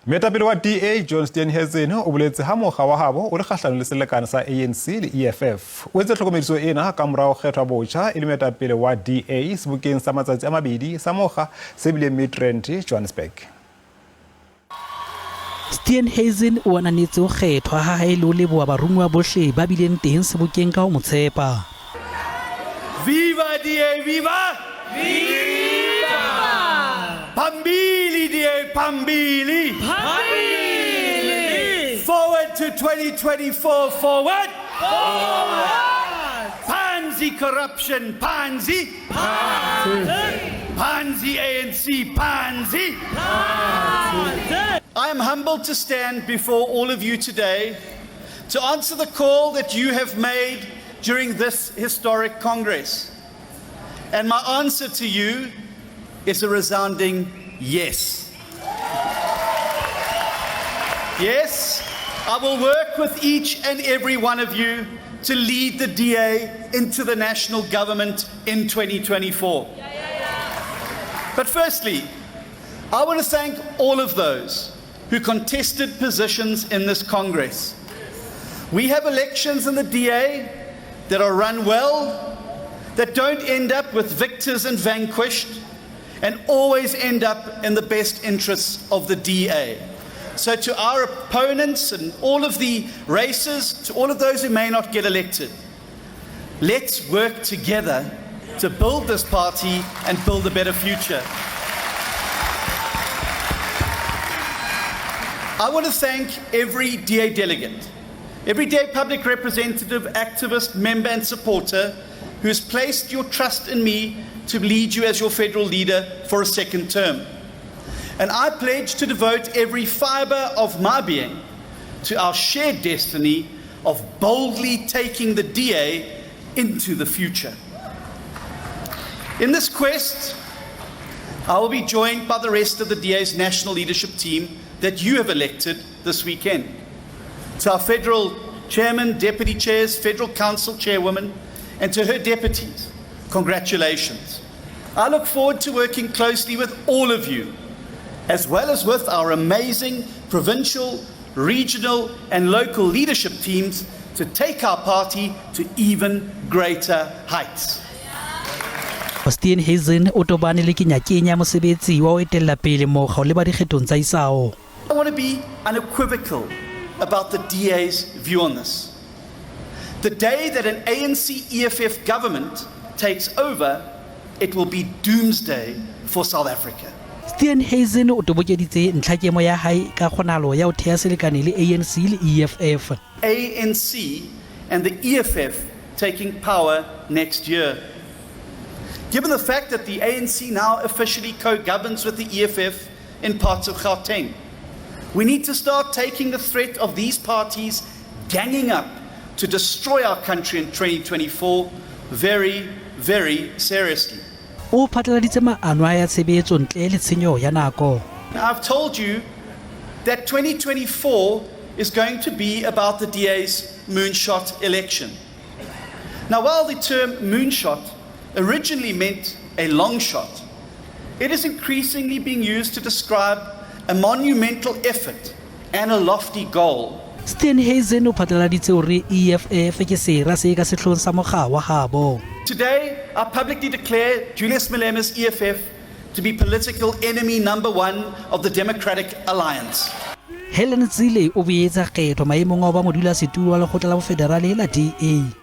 Moetapele wa DA John Steenhuisen o boletse ha mokga wa habo o le kgahlano le selekane sa ANC le EFF. O entse tlhokomediso ena kamora kgethwa botjha le moetapele wa DA sebokeng sa matsatsi a mabedi sa mokga se bileng Midrand Johannesburg. Steenhuisen o ananetse ho kgethwa ha e le leboa barumuwa bohle ba bileng teng sebokeng ka ho motshepa. Viva DA, viva! Viva! Pambili DA, pambili! Pambili! Forward to 2024, forward! Forward! Pansy corruption, pansy! Pansy! Pansy ANC, pansy! Pansy! I am humbled to stand before all of you today to answer the call that you have made during this historic Congress. And my answer to you is a resounding yes. Yes, I will work with each and every one of you to lead the DA into the national government in 2024. But firstly, I want to thank all of those who contested positions in this Congress. We have elections in the DA that are run well, that don't end up with victors and vanquished, and always end up in the best interests of the DA. So to our opponents and all of the races, to all of those who may not get elected, let's work together to build this party and build a better future. I want to thank every DA delegate, every DA public representative, activist, member and supporter who has placed your trust in me to lead you as your federal leader for a second term. And I pledge to devote every fibre of my being to our shared destiny of boldly taking the DA into the future. In this quest, I will be joined by the rest of the DA's national leadership team that you have elected this weekend. To our federal chairman, deputy chairs, federal council chairwoman, and to her deputies, congratulations. I look forward to working closely with all of you, as well as with our amazing provincial, regional, and local leadership teams to take our party to even greater heights. Steenhuisen o tobane le kenyakenya mosebetsi wa ho etella pele mokga le ba dikgethong tsa isao. I want to be unequivocal about the DA's view on this. The day that an ANC EFF government takes over, it will be doomsday for South Africa. Steenhuisen o tobokeditse ntlhakemo ya hae ka kgonalo ya ho theha selekane le ANC le EFF. ANC and the EFF taking power next year. Given the fact that the ANC now officially co-governs with the EFF in parts of Gauteng, we need to start taking the threat of these parties ganging up to destroy our country in 2024 very, very seriously. O phatlaladitse maano a ya tshebetso ntle le tshenyo ya nako. Now, I've told you that 2024 is going to be about the DA's moonshot election. Now, while the term moonshot originally meant a long shot, it is increasingly being used to describe a monumental effort and a lofty goal. Steenhuisen o phatlaladitse hore EFF ke sera se ka sehlong sa mokga wa habo. Today, I publicly declare Julius Malema's EFF to be political enemy number 1 of the Democratic Alliance. Helen Zille o boetsa kgethwa maemong a ba modulasetulo wa lekgotla la federale la DA.